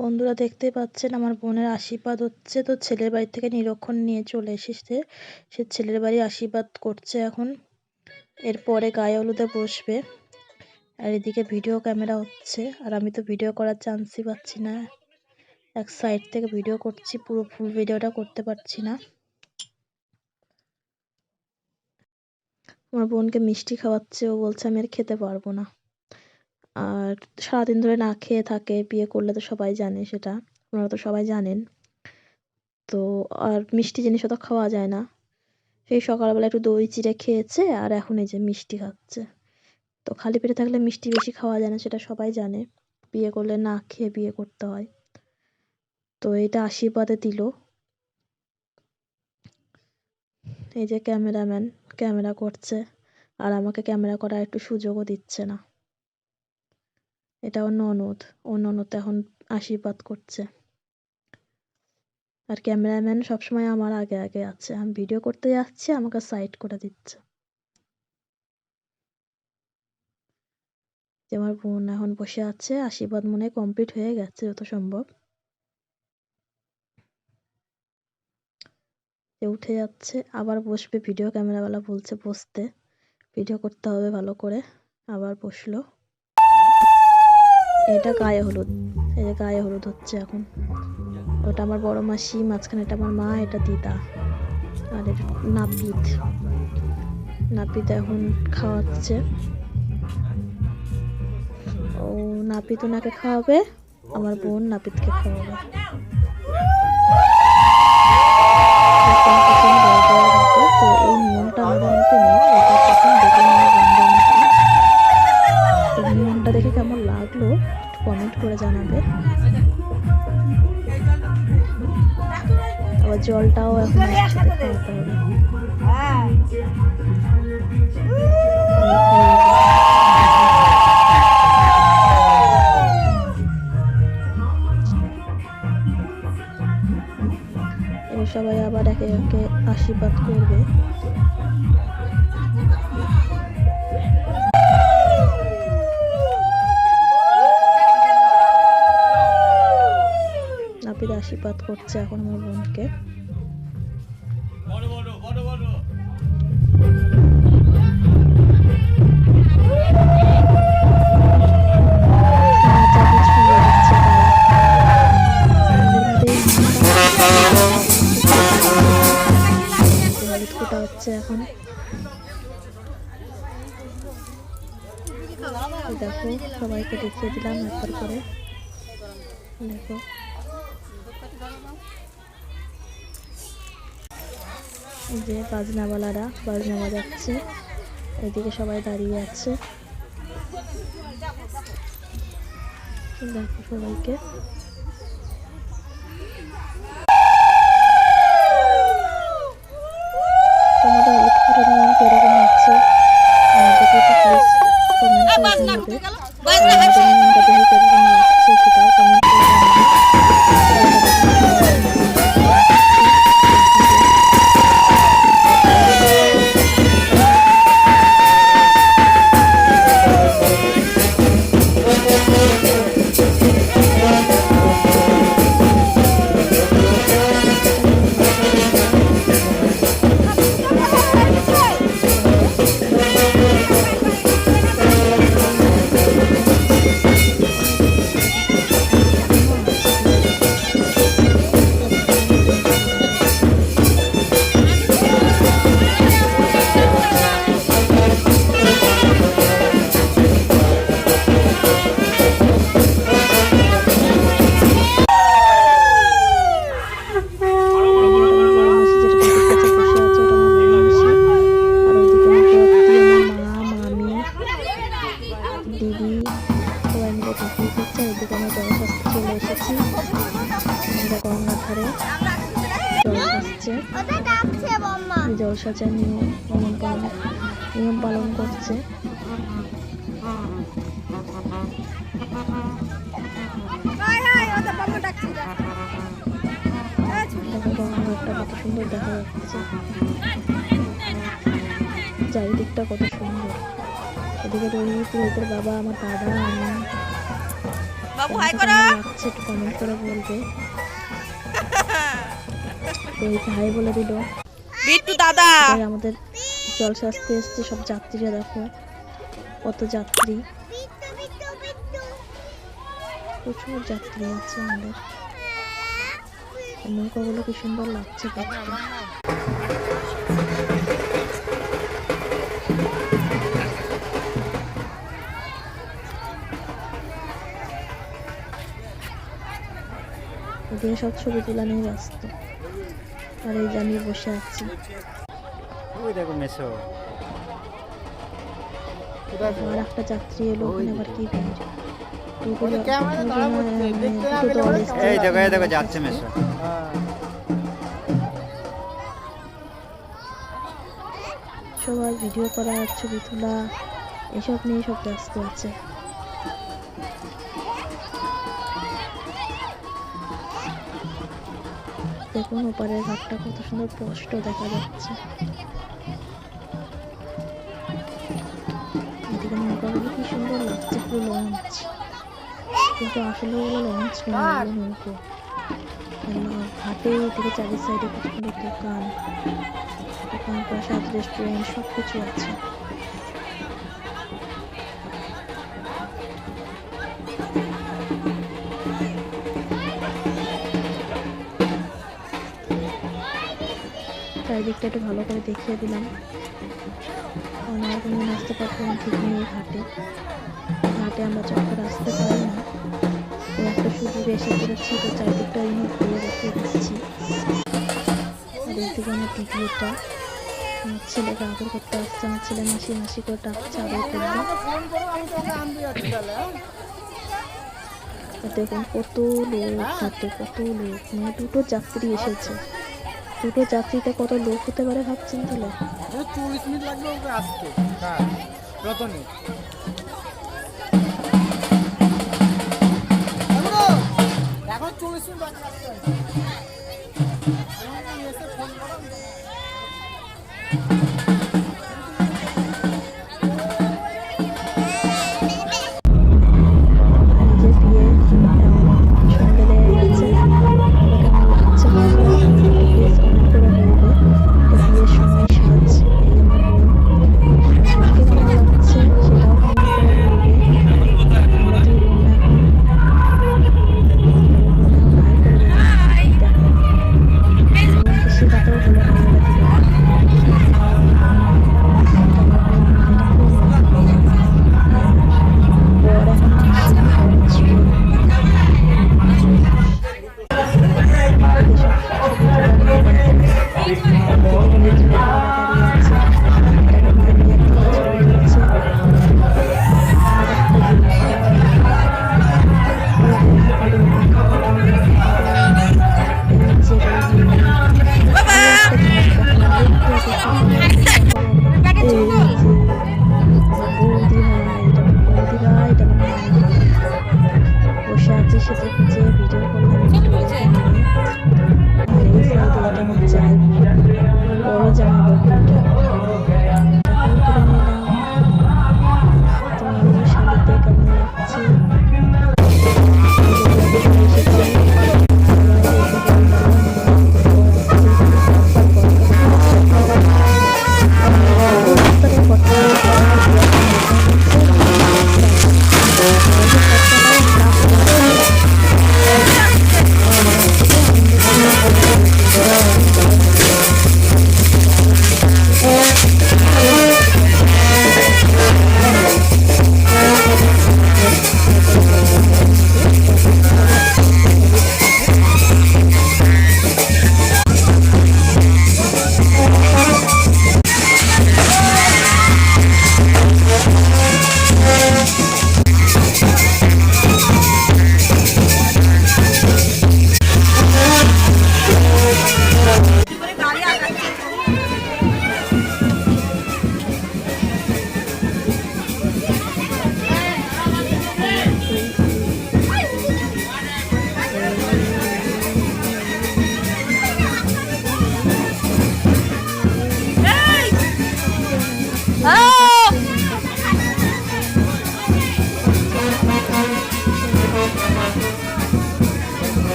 বন্ধুরা দেখতেই পাচ্ছেন আমার বোনের আশীর্বাদ হচ্ছে। তো ছেলের বাড়ি থেকে নিরক্ষণ নিয়ে চলে এসেছে। সে ছেলের বাড়ি আশীর্বাদ করছে এখন। এরপরে গায়ে হলুদে বসবে। আর এদিকে ভিডিও ক্যামেরা হচ্ছে। আর আমি তো ভিডিও করার চান্সই পাচ্ছি না। এক সাইড থেকে ভিডিও করছি, পুরো ফুল ভিডিওটা করতে পারছি না। আমার বোনকে মিষ্টি খাওয়াচ্ছে, ও বলছে আমি আর খেতে পারবো না। আর সারাদিন ধরে না খেয়ে থাকে, বিয়ে করলে তো সবাই জানে সেটা, আপনারা তো সবাই জানেন। তো আর মিষ্টি জিনিস অত খাওয়া যায় না। সেই সকালবেলা একটু দই চিড়ে খেয়েছে, আর এখন এই যে মিষ্টি খাচ্ছে। তো খালি পেটে থাকলে মিষ্টি বেশি খাওয়া যায় না, সেটা সবাই জানে। বিয়ে করলে না খেয়ে বিয়ে করতে হয়। তো এটা আশীর্বাদে দিল। এই যে ক্যামেরাম্যান ক্যামেরা করছে, আর আমাকে ক্যামেরা করার একটু সুযোগও দিচ্ছে না। এটা ওর ননদ, ওর ননদ এখন আশীর্বাদ করছে। আর ক্যামেরাম্যান সবসময় আমার আগে আগে আছে, আমি ভিডিও করতে যাচ্ছি আমাকে সাইড করে দিচ্ছে। যে আমার বোন এখন বসে আছে, আশীর্বাদ মনে হয় কমপ্লিট হয়ে গেছে যত সম্ভব। উঠে যাচ্ছে, আবার বসবে। ভিডিও ক্যামেরাওয়ালা বলছে বসতে, ভিডিও করতে হবে ভালো করে। আবার বসলো। এটা গায়ে হলুদ, এই যে গায়ে হলুদ হচ্ছে এখন। ওটা আমার বড় মাসি, মাঝখানে এটা আমার মা, এটা দিদা। আর এটা নাপিত, নাপিত এখন খাওয়াচ্ছে। ও নাপিত ওনাকে খাওয়াবে, আমার বোন নাপিতকে খাওয়াবে। তো এই নিয়মটা আমাদের মতো নেই, এটা প্রথম দেখে নেওয়া বন্ধের মতো। এই নিয়মটা দেখে কেমন লাগলো কমেন্ট করে জানাবে। আবার জলটাও এখন একসাথে খাওয়াতে হবে। সবাই আবার একে একে আশীর্বাদ করবে। নাপিত আশীর্বাদ করছে এখন আমার বোনকে। এখন দেখো সবাইকে দেখিয়ে দিলাম একবার করে। দেখো যে বাজনাওয়ালারা বাজনা বাজাচ্ছে, এদিকে সবাই দাঁড়িয়ে আছে। দেখো সবাইকে। তোমাদের উৎসবের নিয়ম কিরকম হচ্ছে আমাদেরকে একটু প্লিজ কমেন্ট করে জানাবে। আমাদের নিয়মটা দেখে কিরকম লাগছে সেটাও কমেন্ট করে জানাবে। জলসাজের নিয়ম পালন করছে। গঙ্গাঘাটটা কত সুন্দর দেখা যাচ্ছে, চারিদিকটা কত সুন্দর। এদিকে রোহিত, রোহিতের বাবা, আমার দাদা, আমি বাবু হাই কেমন করো। লাগছে একটু কমেন্ট করে বলবে। তো এই হাই বলে দিল। বিট্টু দাদা এবার আমাদের জলসাজতে এসছে সব যাত্রীরা, দেখো কত যাত্রী, প্রচুর যাত্রী আছে আমাদের। নৌকাগুলো কি সুন্দর লাগছে দেখতে। এদিকে সব ছবি তোলা নিয়ে ব্যস্ত, আর এই যে আমি বসে আছি। আর একটা যাত্রী এলো, ওখানে আবার কি ভিড়। সবাই ভিডিও করা, ছবি তোলা, এসব নিয়ে সব ব্যস্ত আছে। দেখুন ওপারের ঘাটটা কত সুন্দর স্পষ্ট দেখা যাচ্ছে। এদিকে নৌকাগুলো কি সুন্দর লাগছে, পুরো লঞ্চ, কিন্তু আসলে ওগুলো লঞ্চ নয়, ওগুলো নৌকো। ঘাটে এদিকে চারি সাইডে কত সুন্দর দোকান, প্রাসাদ, রেস্টুরেন্ট সব কিছু আছে। চারিদিকটা একটু ভালো করে দেখিয়ে দিলাম, কারণ আর কোনো আসতে পারবো না ঠিক নেই। ঘাটে আমরা চক্কর আসতে পারি না, তো একটা সুযোগ এসে পড়েছি, তো চারিদিকটা ঘুরে দেখিয়ে দিচ্ছি। আর এইদিকে আমার ভিডিওটা আমার ছেলেকে আদর করতে আসছে, আমার ছেলে মাসি মাসি করে ডাকছে আদর করবে। দেখুন কত লোক ঘাটে, কত লোক, মানে দুটো যাত্রী এসেছে। দুটো যাত্রীতে কত লোক হতে পারে ভাবছেন তাহলে? 40 মিনিট লাগবে ওকে আসতে। হ্যাঁ রতনে এখন 40 মিনিট বাকি আছে। এসে ফোন করো।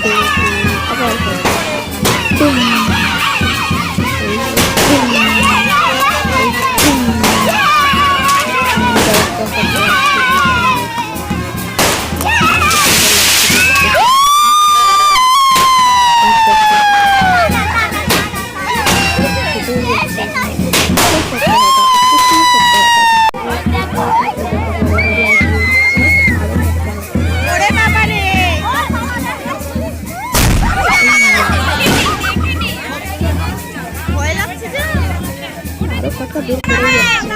হেঁটে গেছি, আবার টুম, এই টুম, এই টুম, আরো কাকা বের করে যাচ্ছে।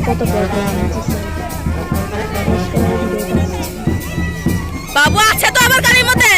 কত বাবু আছে তো আমার গাড়ির মধ্যে।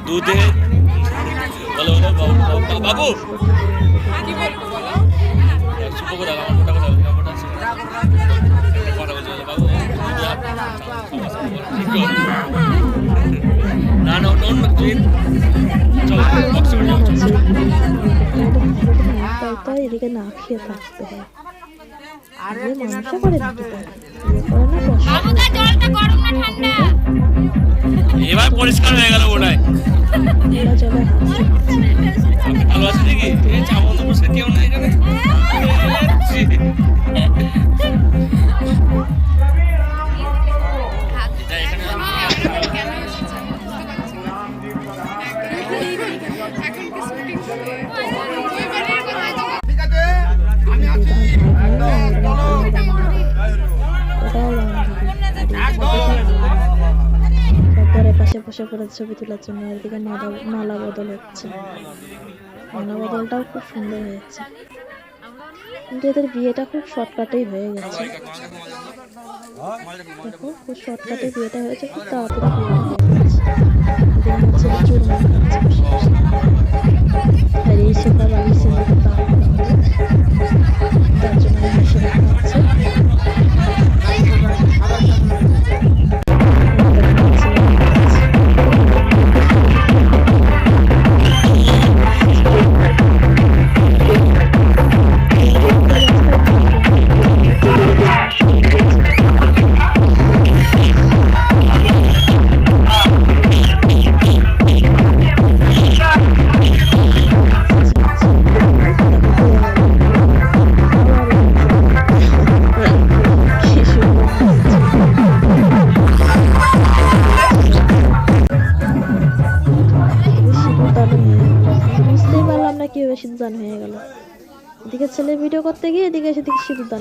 দুধে বলো বাবু কি বলবো বলো শুভ করে আমার মোটা কথা মোটা আছে কথা বলছো বাবু না না অন্য তুই চলো বক্সে যাও তো এদিকে না খেয়ে থাকতে হয়। আরে মানুষে করে দিতে পারে, জলটা গরম না ঠান্ডা। এবার পরিষ্কার হয়ে গেল ওটাই চলে ভালো আছে নাকি এই চামচ বসে কেউ নাই এখানে তারপরে পাশে বসে পড়ে ছবি তোলার জন্য, এদিকে মালা বদল হচ্ছে। মালা বদলটাও খুব সুন্দর হয়েছে, কিন্তু এদের বিয়েটা খুব শর্টকাটেই হয়ে গেছে। দেখো খুব শর্টকাটে বিয়েটা হয়েছে, খুব তাড়াতাড়ি বিয়েটা হয়ে গেছে। আর এই সেটা বাড়ির সিন্দুর তার জন্য হাসি দেখাচ্ছে। সিঁদুরদান হয়ে গেল, এদিকে ছেলে ভিডিও করতে গিয়ে এদিকে সেদিকে সিঁদুরদান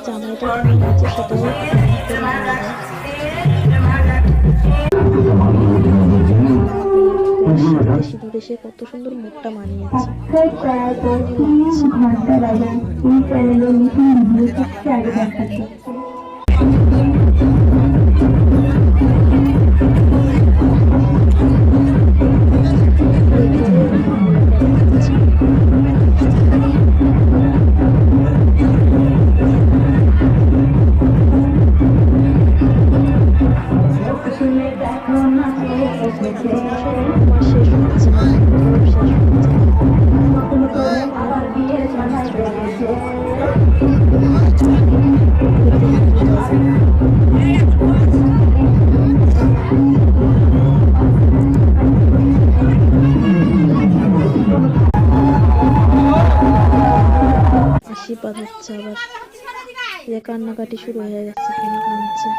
জামাইটা সেটাও সিঁদুরে সে কত সুন্দর মুখটা মানিয়েছে। আশীর্বাদ হচ্ছে আবার। যে কান্নাকাটি শুরু হয়ে গেছে, কাঁদছে,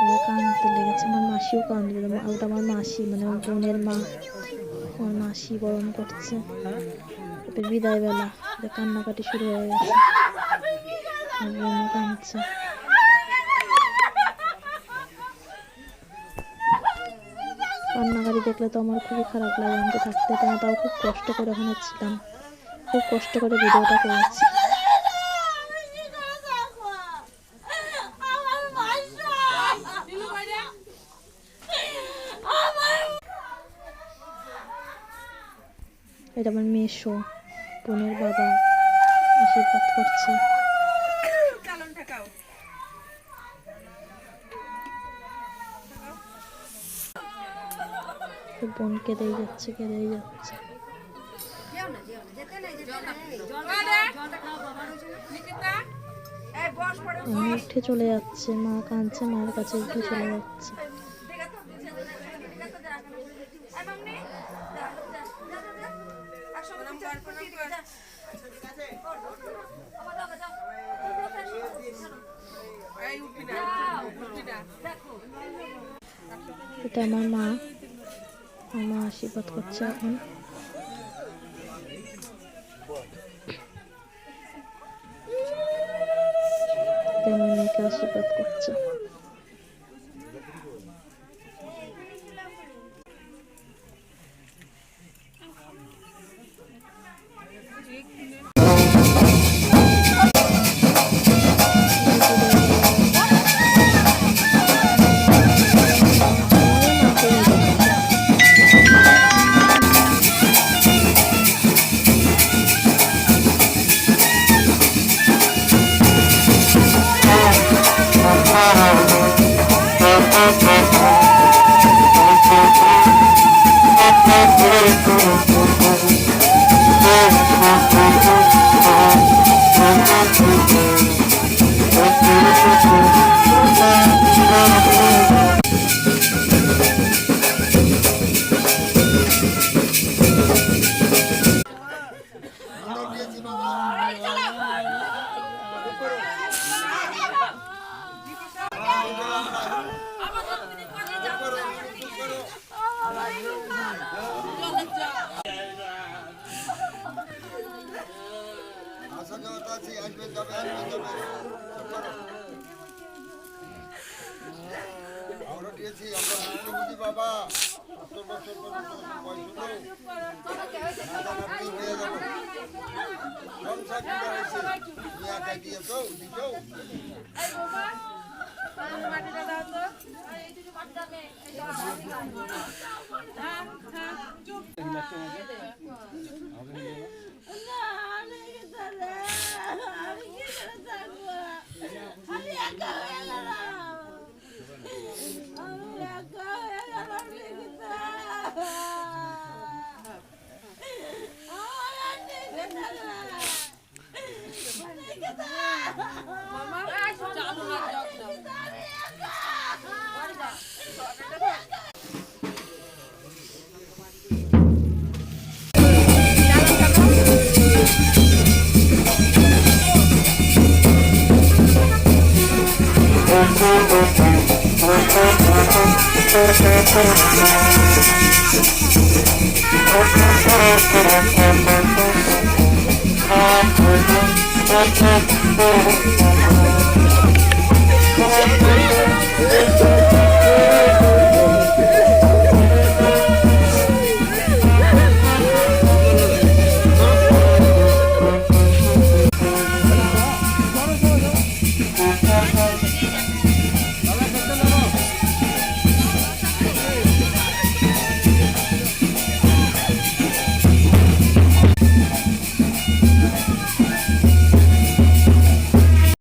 এবার কাঁদতে লেগেছে। আমার মাসিও কাঁদবে, ওটা আমার মাসি মানে আমার বোনের মা, আমার মাসি বরণ করছে। এবার বিদায় বেলা, কান্নাকাটি শুরু হয়ে গেছে, আমার বোনও কাঁদছে। কান্নাকাটি দেখলে তো আমার খুবই খারাপ লাগে। আমি তো থাকতে পারি, তাও খুব কষ্ট করে ওখানে ছিলাম, খুব কষ্ট করে ভিডিওটা করেছি। এটা আমার মেসো বোনের বাবা আশীর্বাদ করছে। বোন কেঁদেই যাচ্ছে, কেঁদেই যাচ্ছে। উঠে চলে যাচ্ছে, মা কাঁদছে, মায়ের কাছে উঠে চলে যাচ্ছে। এটা আমার মা, আমার মা আশীর্বাদ করছে এখন। আমার মেয়েকে আশীর্বাদ করছে। বাবা 70 বছর পর্যন্ত বয়স হলো হয়ে যাবো সংসার কি করেছে নিয়ে একা দিয়েছো দিছো মাটিটা দাও তো এইটুকু মাটিটা মে চুপ